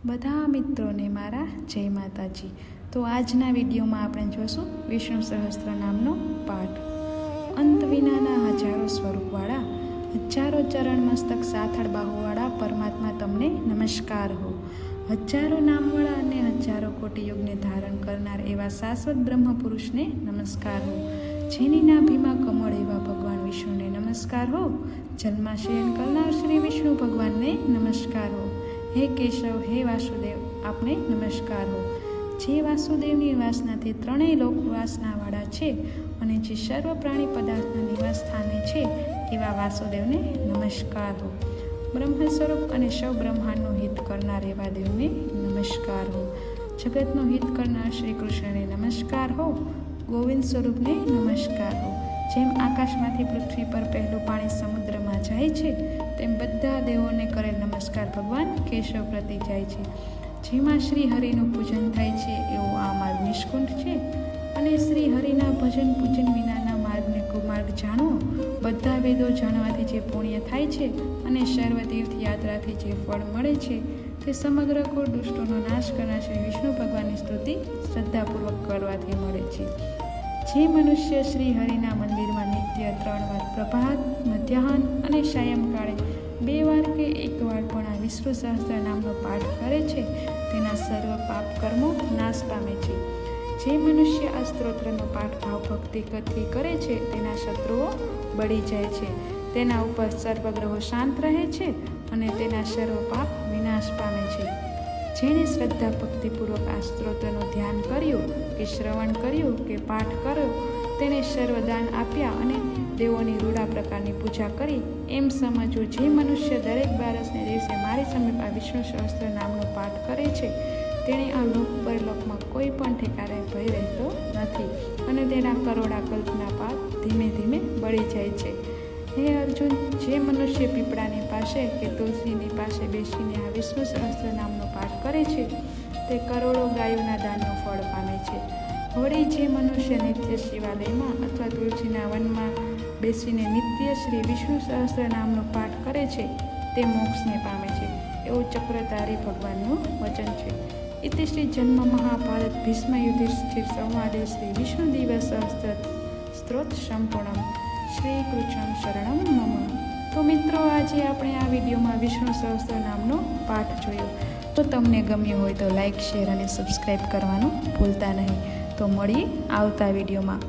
બધા મિત્રોને મારા જય માતાજી। તો આજના વિડીયોમાં આપણે જોશું વિષ્ણુ સહસ્ત્ર નામનો પાઠ। અંત વિનાના હજારો સ્વરૂપવાળા, હજારો ચરણ મસ્તક સાથળ બાહુવાળા પરમાત્મા તમને નમસ્કાર હો। હજારો નામવાળા અને હજારો કોટી યુગને ધારણ કરનાર એવા શાશ્વત બ્રહ્મ પુરુષને નમસ્કાર હો। જેની નાભીમાં કમળ એવા ભગવાન વિષ્ણુને નમસ્કાર હો। જન્મમાં શયન કરનાર શ્રી વિષ્ણુ ભગવાનને નમસ્કાર હો। હે કેશવ, હે વાસુદેવ, આપને નમસ્કાર હો। જે વાસુદેવની વાસનાથી ત્રણેય લોક વાસનાવાળા છે અને જે સર્વ પ્રાણી પદાર્થના નિવાસ સ્થાને છે એવા વાસુદેવને નમસ્કાર હો। બ્રહ્મ સ્વરૂપ અને સૌ બ્રહ્માંડનું હિત કરનાર એવા દેવને નમસ્કાર હો। જગતનું હિત કરનાર શ્રી કૃષ્ણને નમસ્કાર હો। ગોવિંદ સ્વરૂપને નમસ્કાર હો। જેમ આકાશમાંથી પૃથ્વી પર પહેલું પાણી સમુદ્રમાં જાય છે તેમ બધા દેવોને કરેલ નમસ્કાર ભગવાન કેશવ પ્રતિ જાય છે। જેમાં શ્રી હરિનું પૂજન થાય છે એવો આ માર્ગ નિષ્કુંઠ છે અને શ્રી હરિના ભજન પૂજન વિનાના માર્ગને કુમાર્ગ જાણો। બધા વેદો જાણવાથી જે પુણ્ય થાય છે અને સર્વ તીર્થ યાત્રાથી જે ફળ મળે છે તે સમગ્ર કુળ દુષ્ટોનો નાશ કરનાર શ્રી વિષ્ણુ ભગવાનની સ્તુતિ શ્રદ્ધાપૂર્વક કરવાથી મળે છે। જે મનુષ્ય શ્રી હરિના મંદિરમાં નિત્ય 3 વાર પ્રભાત, મધ્યાહન અને સાયંકાળે 2 વાર કે 1 વાર પણ આ વિષ્ણુ સહસ્ત્ર નામનો પાઠ કરે છે તેના સર્વ પાપ કર્મો નાશ પામે છે। જે મનુષ્ય આ સ્તોત્રનો પાઠ ભાવ ભક્તિથી કરે છે તેના શત્રુઓ બળી જાય છે, તેના ઉપર સર્વગ્રહો શાંત રહે છે અને તેના સર્વ પાપ વિનાશ પામે છે। જેણે શ્રદ્ધા ભક્તિપૂર્વક આ સ્તોત્રનું ધ્યાન કર્યું કે શ્રવણ કર્યું કે પાઠ કર્યો તેને સર્વદાન આપ્યા અને દેવોની રૂડા પ્રકારની પૂજા કરી એમ સમજવું। જે મનુષ્ય દરેક બારસને દિવસે મારી સમીપ આ વિષ્ણુ સહસ્ત્ર નામનો પાઠ કરે છે તેણે આ લોક પરલોકમાં કોઈ પણ ઠેકાણે ભય રહેતો નથી અને તેના કરોડા કલ્પના પાપ ધીમે ધીમે બળી જાય છે। હે અર્જુન, જે મનુષ્ય પીપળાની પાસે કે તુલસીની પાસે બેસીને આ વિષ્ણુ સહસ્ત્ર નામનો પાઠ કરે છે તે કરોડો ગાયોના દાનનું ફળ પામે છે। વળી જે મનુષ્ય નિત્ય શિવાલયમાં અથવા તુલસીના વનમાં બેસીને નિત્ય શ્રી વિષ્ણુ સહસ્ત્ર નામનો પાઠ કરે છે તે મોક્ષને પામે છે એવું ચક્રધારી ભગવાનનું વચન છે। ઇતિ શ્રી જન્મ મહાભારત ભીષ્મ યુધિષ્ઠિર સંવાદે શ્રી વિષ્ણુ દિવસ સહસ્ત્ર સ્ત્રોત સંપૂર્ણમ। શ્રી કૃષ્ણ શરણમ મમ। તો મિત્રો, આજે આપણે આ વિડીયોમાં વિષ્ણુ સહસ્ત્ર નામનો પાઠ જોયો। તો તમને ગમ્યું હોય તો લાઈક, શેર અને સબસ્ક્રાઈબ કરવાનું ભૂલતા નહીં। તો મળીએ આવતા વિડીયોમાં।